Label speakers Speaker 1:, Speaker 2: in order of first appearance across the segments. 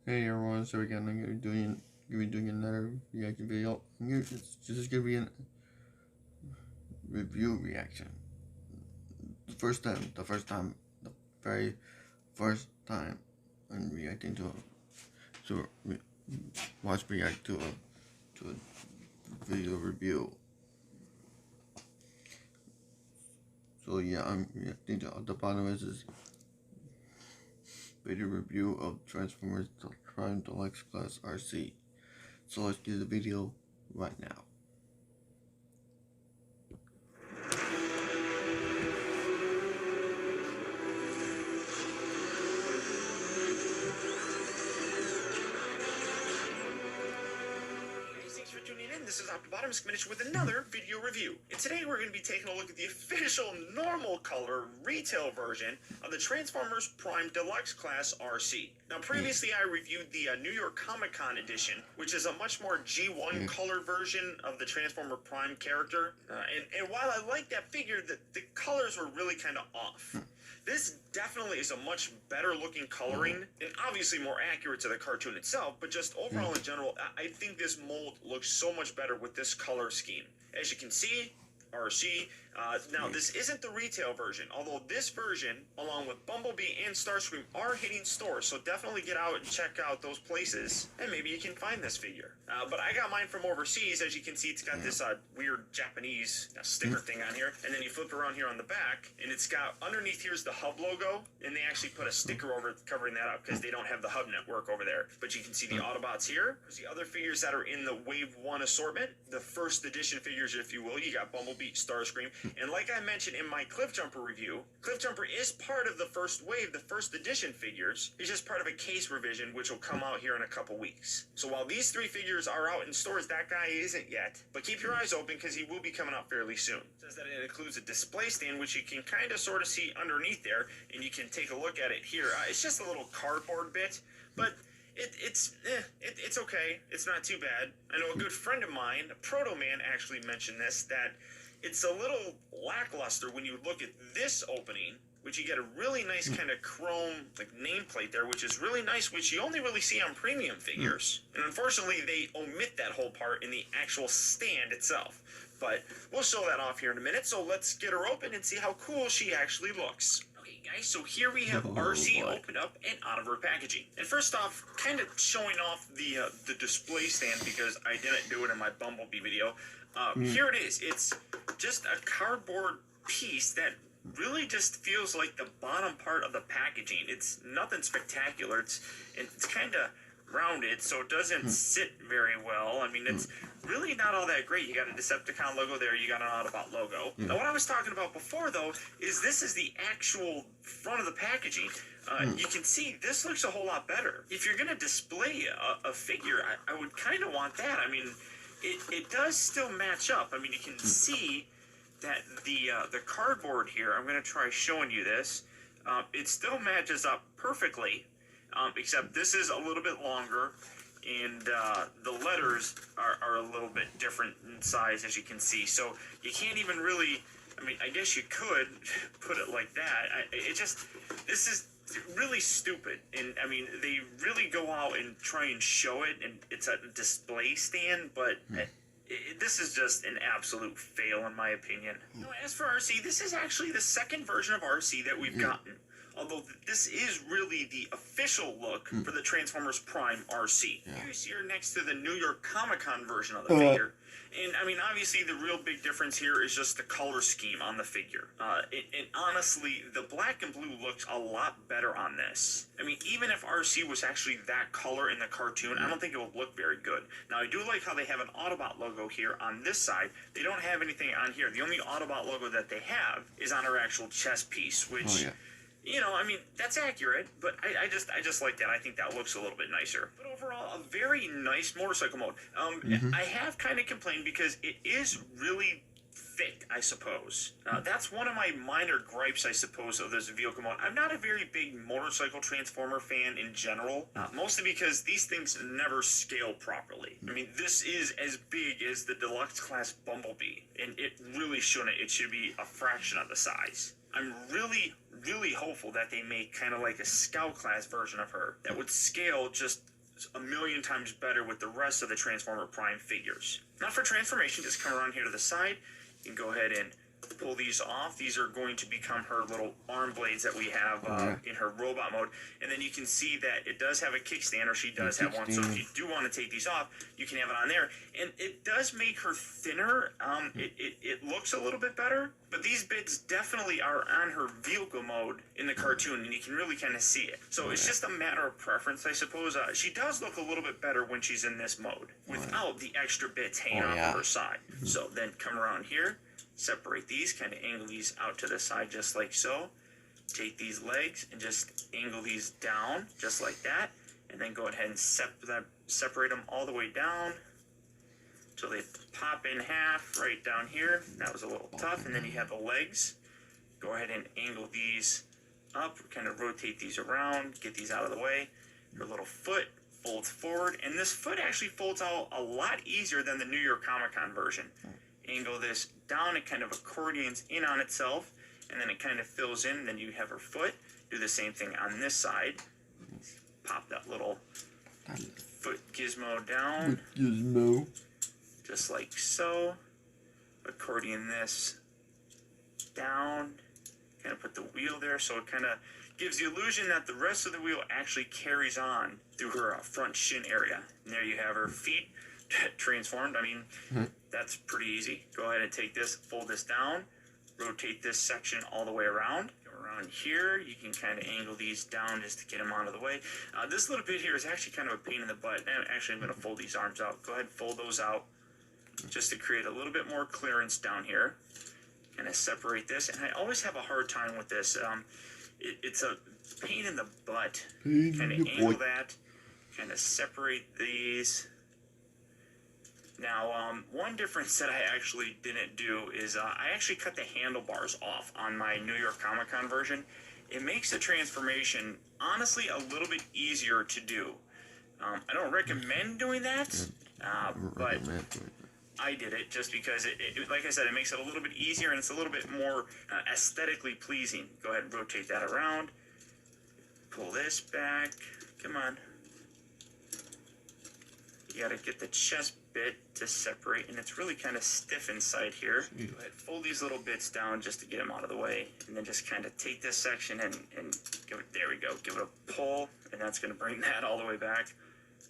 Speaker 1: Hey everyone, so again I'm gonna be doing another reaction video. This is gonna be a review reaction. The very first time I'm reacting react to a video review. So yeah, I'm reacting to Optibotimus' video review of Transformers Prime Deluxe Class Arcee. So let's do the video right now.
Speaker 2: Thanks for tuning in. This is Optibotimus coming with another video review. And today we're going to be taking a look at the official normal color retail version of the Transformers Prime Deluxe Class Arcee. Now previously I reviewed the New York Comic Con edition, which is a much more G1 color version of the Transformer Prime character. And while I like that figure, the colors were really kind of off. This definitely is a much better looking coloring and obviously more accurate to the cartoon itself, but just overall in general, I think this mold looks so much better with this color scheme. As you can see, Arcee. Now, this isn't the retail version, although this version, along with Bumblebee and Starscream, are hitting stores, so definitely get out and check out those places, and maybe you can find this figure. But I got mine from overseas. As you can see, it's got this weird Japanese sticker thing on here, and then you flip around here on the back, and it's got, underneath here's the Hub logo, and they actually put a sticker over covering that up, because they don't have the Hub network over there. But you can see the Autobots here. There's the other figures that are in the Wave 1 assortment, the first edition figures, if you will. You got Bumblebee, Starscream, and like I mentioned in my Cliffjumper review, Cliffjumper is part of the first wave, the first edition figures. It's just part of a case revision, which will come out here in a couple weeks. So while these three figures are out in stores, that guy isn't yet. But keep your eyes open, because he will be coming out fairly soon. It says that it includes a display stand, which you can kind of sort of see underneath there, and you can take a look at it here. It's just a little cardboard bit, but it's okay. It's not too bad. I know a good friend of mine, Proto Man, actually mentioned this, that it's a little lackluster when you look at this opening, which you get a really nice kind of chrome like nameplate there, which is really nice, which you only really see on premium figures. And unfortunately, they omit that whole part in the actual stand itself. But we'll show that off here in a minute, so let's get her open and see how cool she actually looks. Okay, guys, so here we have Arcee opened up and out of her packaging. And first off, kind of showing off the display stand, because I didn't do it in my Bumblebee video. Here it is. It's just a cardboard piece that really just feels like the bottom part of the packaging. It's nothing spectacular. It's kind of rounded, so it doesn't sit very well. I mean, it's really not all that great. You got a Decepticon logo there, you got an Autobot logo. Now, what I was talking about before, though, is this is the actual front of the packaging. You can see this looks a whole lot better. If you're going to display a figure, I would kind of want that. I mean, it does still match up. I mean, you can see that the cardboard here, I'm going to try showing you this, it still matches up perfectly, except this is a little bit longer, and the letters are a little bit different in size, as you can see. So you can't even really, I mean, I guess you could put it like that. This is really stupid. And I mean, they really go out and try and show it, and it's a display stand, but this is just an absolute fail in my opinion. Now, as for Arcee, this is actually the second version of Arcee that we've gotten. Although this is really the official look for the Transformers Prime Arcee. You see her next to the New York Comic Con version of the figure. And I mean, obviously the real big difference here is just the color scheme on the figure. And honestly, the black and blue looks a lot better on this. I mean, even if Arcee was actually that color in the cartoon, I don't think it would look very good. Now, I do like how they have an Autobot logo here on this side. They don't have anything on here. The only Autobot logo that they have is on her actual chest piece, which... You know, I mean, that's accurate, but I just like that. I think that looks a little bit nicer. But overall, a very nice motorcycle mode. I have kind of complained because it is really thick, I suppose. That's one of my minor gripes, I suppose, of this vehicle mode. I'm not a very big motorcycle transformer fan in general, mostly because these things never scale properly. I mean, this is as big as the Deluxe Class Bumblebee, and it really shouldn't. It should be a fraction of the size. I'm really hopeful that they make kind of like a Scout class version of her that would scale just a million times better with the rest of the Transformer Prime figures. Now for transformation, just come around here to the side. You can go ahead and pull these off. These are going to become her little arm blades that we have in her robot mode. And then you can see that it does have a kickstand, or she does have one. So if you do want to take these off, you can have it on there. And it does make her thinner. It looks a little bit better. But these bits definitely are on her vehicle mode in the cartoon, and you can really kind of see it. So it's just a matter of preference, I suppose. She does look a little bit better when she's in this mode without the extra bits hanging off of her side. So then come around here. Separate these, kind of angle these out to the side just like so. Take these legs and just angle these down just like that. And then go ahead and separate them all the way down until they pop in half right down here. That was a little tough. And then you have the legs. Go ahead and angle these up, kind of rotate these around, get these out of the way. Your little foot folds forward. And this foot actually folds out a lot easier than the New York Comic-Con version. Angle this down, it kind of accordions in on itself, and then it kind of fills in, and then you have her foot. Do the same thing on this side. Pop that little foot gizmo down. Just like so. Accordion this down. Kind of put the wheel there, so it kind of gives the illusion that the rest of the wheel actually carries on through her front shin area. And there you have her feet transformed. I mean, that's pretty easy. Go ahead and take this, fold this down, rotate this section all the way around. Go around here, you can kind of angle these down just to get them out of the way. This little bit here is actually kind of a pain in the butt. Actually, I'm going to fold these arms out. Go ahead and fold those out just to create a little bit more clearance down here. Kind of separate this, and I always have a hard time with this. It's a pain in the butt. Kind of angle that, kind of separate these. Now, one difference that I actually didn't do is I actually cut the handlebars off on my New York Comic-Con version. It makes the transformation, honestly, a little bit easier to do. I don't recommend doing that, but I did it just because, like I said, it makes it a little bit easier, and it's a little bit more aesthetically pleasing. Go ahead and rotate that around. Pull this back. Come on. You gotta get the chest bit to separate, and it's really kind of stiff inside here. Go ahead, fold these little bits down just to get them out of the way, and then just kind of take this section and give it, there we go, give it a pull, and that's going to bring that all the way back.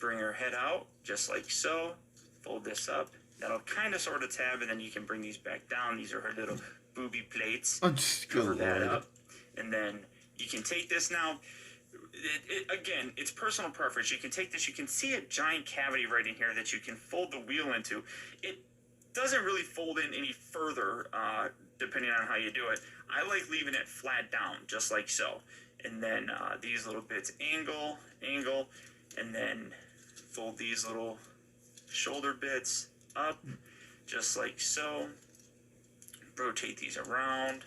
Speaker 2: Bring her head out, just like so. Fold this up. That'll kind of sort of tab, and then you can bring these back down. These are her little booby plates. Cover that up, and then you can take this now. Again, it's personal preference. You can take this. You can see a giant cavity right in here that you can fold the wheel into. It doesn't really fold in any further, depending on how you do it. I like leaving it flat down, just like so. And then these little bits angle, and then fold these little shoulder bits up, just like so. Rotate these around.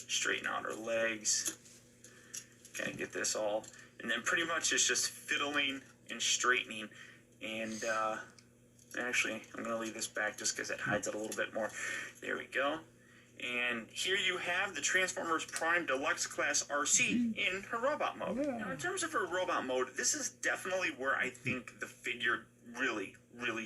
Speaker 2: Straighten out her legs. Kind of get this all. And then pretty much it's just fiddling and straightening. And actually, I'm going to leave this back just because it hides it a little bit more. There we go. And here you have the Transformers Prime Deluxe Class Arcee in her robot mode. Now, in terms of her robot mode, this is definitely where I think the figure really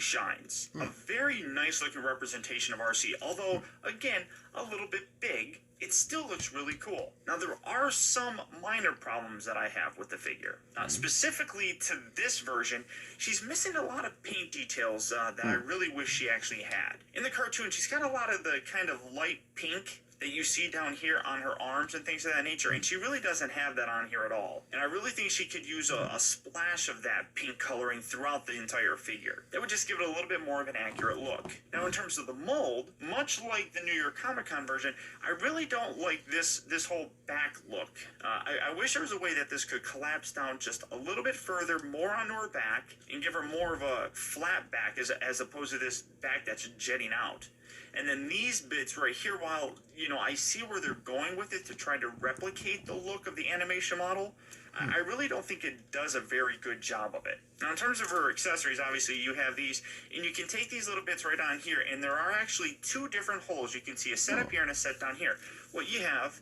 Speaker 2: shines. A very nice looking representation of Arcee, although, again, a little bit big. It still looks really cool. Now, there are some minor problems that I have with the figure. Specifically to this version, she's missing a lot of paint details that I really wish she actually had. In the cartoon, she's got a lot of the kind of light pink that you see down here on her arms and things of that nature, and she really doesn't have that on here at all. And I really think she could use a splash of that pink coloring throughout the entire figure. That would just give it a little bit more of an accurate look. Now, in terms of the mold, much like the New York Comic-Con version, I really don't like this whole back look. I wish there was a way that this could collapse down just a little bit further, more onto her back, and give her more of a flat back as opposed to this back that's jetting out. And then these bits right here, while, you know, I see where they're going with it to try to replicate the look of the animation model, I really don't think it does a very good job of it. Now, in terms of her accessories, obviously, you have these, and you can take these little bits right on here, and there are actually two different holes. You can see a set up here and a set down here. What you have,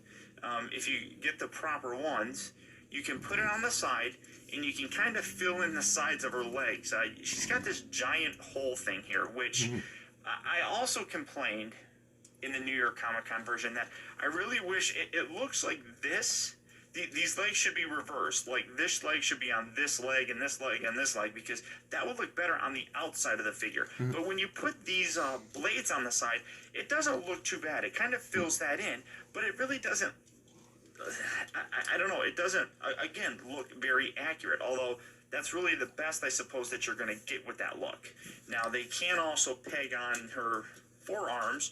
Speaker 2: if you get the proper ones, you can put it on the side, and you can kind of fill in the sides of her legs. She's got this giant hole thing here, which I also complained in the New York Comic-Con version that I really wish it looks like this. These legs should be reversed. Like, this leg should be on this leg and this leg and this leg, because that would look better on the outside of the figure. But when you put these blades on the side, it doesn't look too bad. It kind of fills that in, but it really doesn't. I don't know. It doesn't, again, look very accurate, although that's really the best, I suppose, that you're going to get with that look. Now, they can also peg on her forearms.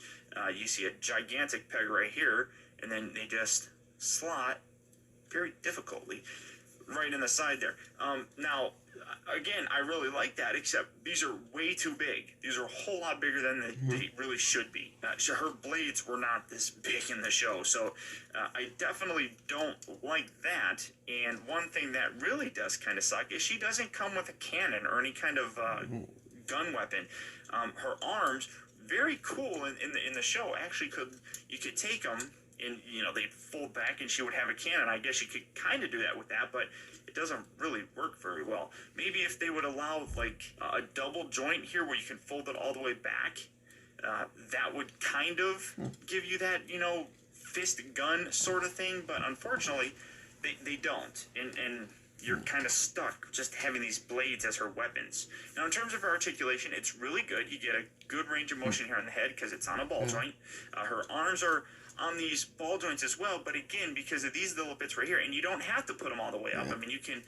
Speaker 2: You see a gigantic peg right here, and then they just slot very difficultly right in the side there. Now, again, I really like that, except these are way too big. These are a whole lot bigger than they really should be. Her blades were not this big in the show, so I definitely don't like that. And one thing that really does kind of suck is she doesn't come with a cannon or any kind of gun weapon. Her arms, very cool in the show. Actually, you could take them, and they'd fold back and she would have a cannon. I guess you could kind of do that with that, but it doesn't really work very well. Maybe if they would allow like a double joint here where you can fold it all the way back, that would kind of give you that fist gun sort of thing, but unfortunately they don't, and you're kind of stuck just having these blades as her weapons. Now, in terms of her articulation, it's really good. You get a good range of motion here on the head because it's on a ball joint. Her arms are on these ball joints as well, but again, because of these little bits right here, and you don't have to put them all the way up. I mean, you can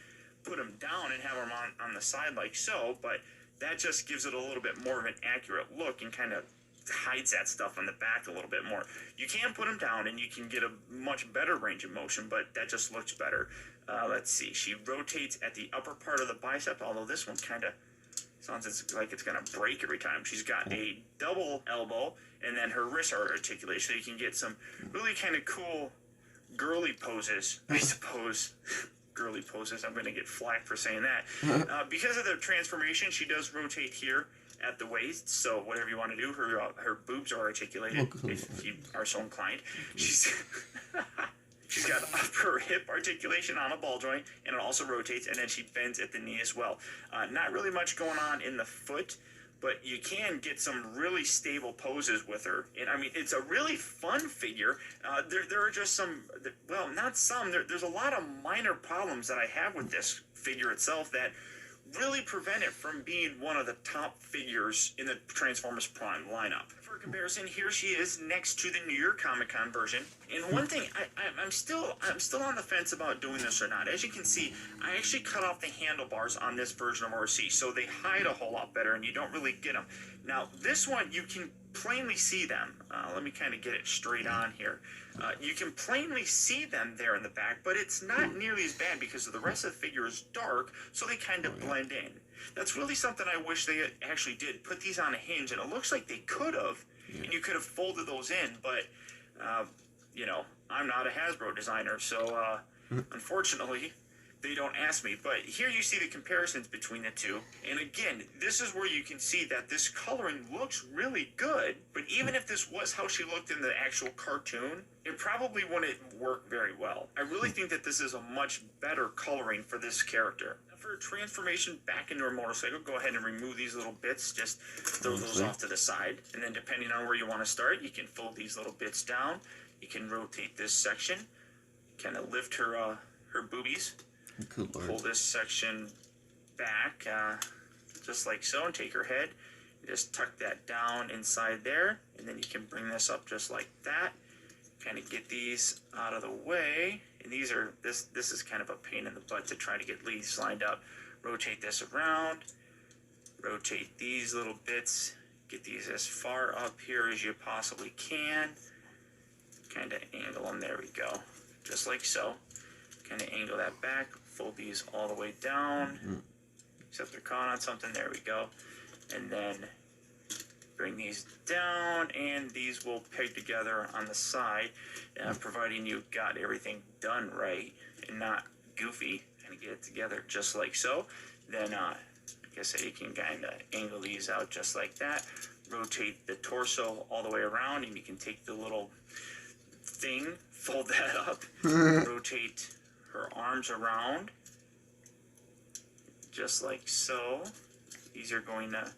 Speaker 2: put them down and have them on the side like so, but that just gives it a little bit more of an accurate look and kind of hides that stuff on the back a little bit more. You can put them down and you can get a much better range of motion, but that just looks better. Let's see, she rotates at the upper part of the bicep, although this one kind of sounds like it's going to break every time. She's got a double elbow, and then her wrist articulation, so you can get some really kind of cool girly poses, I suppose. Girly poses, I'm going to get flack for saying that. Because of the transformation, she does rotate here at the waist, so whatever you want to do, her boobs are articulated, if you are so inclined. She's got upper hip articulation on a ball joint, and it also rotates, and then she bends at the knee as well. Not really much going on in the foot, but you can get some really stable poses with her. And I mean, it's a really fun figure. There are just some, well, not some, there's a lot of minor problems that I have with this figure itself that really prevent it from being one of the top figures in the Transformers Prime lineup. For comparison, here she is next to the New York Comic-Con version. And one thing, I'm still on the fence about doing this or not. As you can see, I actually cut off the handlebars on this version of Arcee, so they hide a whole lot better and you don't really get them. Now, this one, you can plainly see them. Let me kind of get it straight on here. You can plainly see them there in the back, but it's not nearly as bad because the rest of the figure is dark, so they kind of blend in. That's really something I wish they actually did. Put these on a hinge, and it looks like they could have, and you could have folded those in, but, I'm not a Hasbro designer, so unfortunately, they don't ask me. But here you see the comparisons between the two. And again, this is where you can see that this coloring looks really good. But even if this was how she looked in the actual cartoon, it probably wouldn't work very well. I really think that this is a much better coloring for this character. For transformation back into her motorcycle, go ahead and remove these little bits. Just throw those off to the side. And then depending on where you want to start, you can fold these little bits down. You can rotate this section. Kind of lift her boobies. Pull this section back, just like so, and take her head. Just tuck that down inside there, and then you can bring this up just like that. Kind of get these out of the way. And these are this is kind of a pain in the butt to try to get these lined up. Rotate this around. Rotate these little bits. Get these as far up here as you possibly can. Kind of angle them. There we go. Just like so. Kind of angle that back. Fold these all the way down, except they're caught on something. There we go. And then bring these down, and these will peg together on the side, providing you've got everything done right and not goofy. Kind of get it together just like so. Then, like I said, you can kind of angle these out just like that. Rotate the torso all the way around, and you can take the little thing, fold that up, rotate her arms around, just like so. These are going to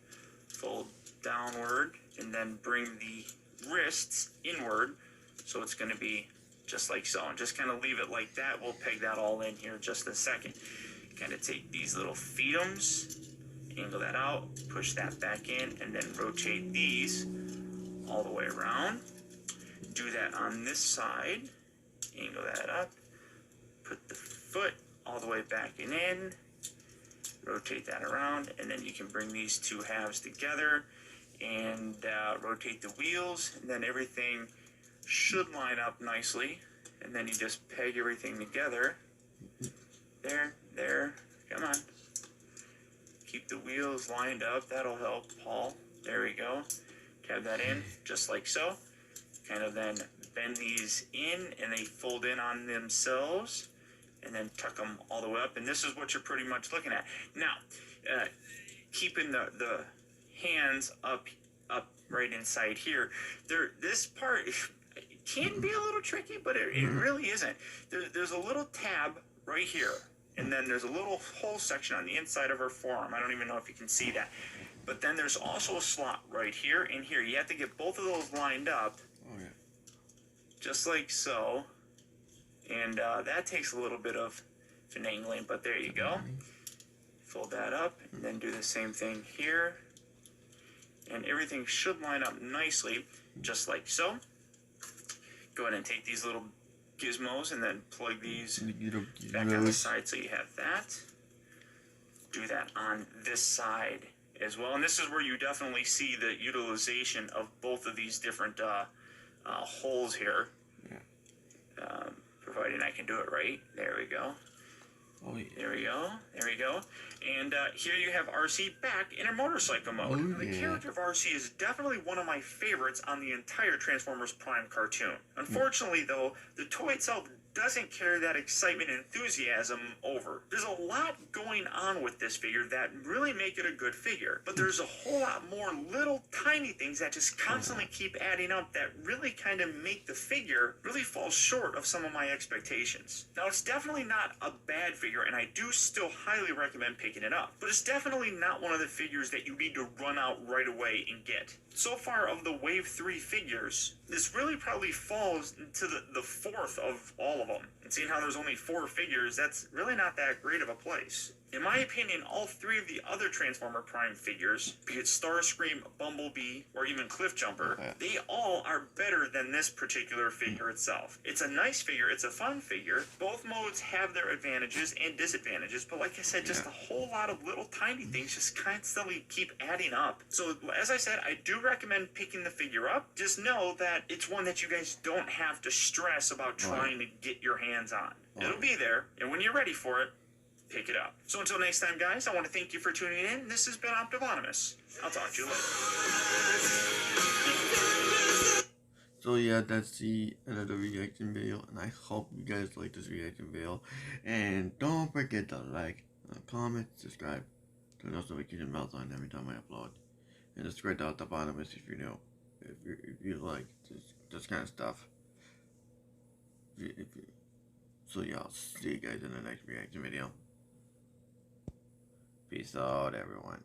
Speaker 2: fold downward and then bring the wrists inward, so it's going to be just like so. And just kind of leave it like that. We'll peg that all in here in just a second. Kind of take these little feetums, angle that out, push that back in, and then rotate these all the way around. Do that on this side, angle that up, put the foot all the way back and in, rotate that around, and then you can bring these two halves together and rotate the wheels, and then everything should line up nicely, and then you just peg everything together. There, come on. Keep the wheels lined up, that'll help, Paul. There we go. Tab that in, just like so. Kind of then bend these in, and they fold in on themselves, and then tuck them all the way up. And this is what you're pretty much looking at. Now, keeping the hands up right inside here, this part can be a little tricky, but it really isn't. There's a little tab right here, and then there's a little hole section on the inside of her forearm. I don't even know if you can see that. But then there's also a slot right here and here. You have to get both of those lined up, just like so. And that takes a little bit of finagling, but there you go. Fold that up, and then do the same thing here. And everything should line up nicely, just like so. Go ahead and take these little gizmos and then plug these back on the side so you have that. Do that on this side as well. And this is where you definitely see the utilization of both of these different holes here. Providing I can do it right. There we go.
Speaker 1: Oh, yeah.
Speaker 2: There we go. There we go. And here you have Arcee back in her motorcycle mode.
Speaker 1: Oh,
Speaker 2: the character of Arcee is definitely one of my favorites on the entire Transformers Prime cartoon. Unfortunately, though, the toy itself doesn't carry that excitement and enthusiasm over. There's a lot going on with this figure that really make it a good figure, but there's a whole lot more little tiny things that just constantly keep adding up that really kind of make the figure really fall short of some of my expectations. Now, it's definitely not a bad figure, and I do still highly recommend picking it up, but it's definitely not one of the figures that you need to run out right away and get. So far of the Wave 3 figures, this really probably falls into the fourth of all of them. And seeing how there's only 4 figures, that's really not that great of a place. In my opinion, all 3 of the other Transformer Prime figures, be it Starscream, Bumblebee, or even Cliffjumper, they all are better than this particular figure itself. It's a nice figure, it's a fun figure. Both modes have their advantages and disadvantages, but like I said, just a whole lot of little tiny things just constantly keep adding up. So as I said, I do recommend picking the figure up. Just know that it's one that you guys don't have to stress about trying to get your hands on. It'll be there, and when you're ready for it, pick it up. So until next time, guys, I want to thank you for tuning in. This has been Optibotimus. I'll talk to you later.
Speaker 1: So yeah, that's the end of the reaction video, and I hope you guys like this reaction video. And don't forget to like, comment, subscribe, turn those notification bells on every time I upload, and just spread out the Optibotimus if you know, if you like this kind of stuff. So yeah, I'll see you guys in the next reaction video. Peace out, everyone.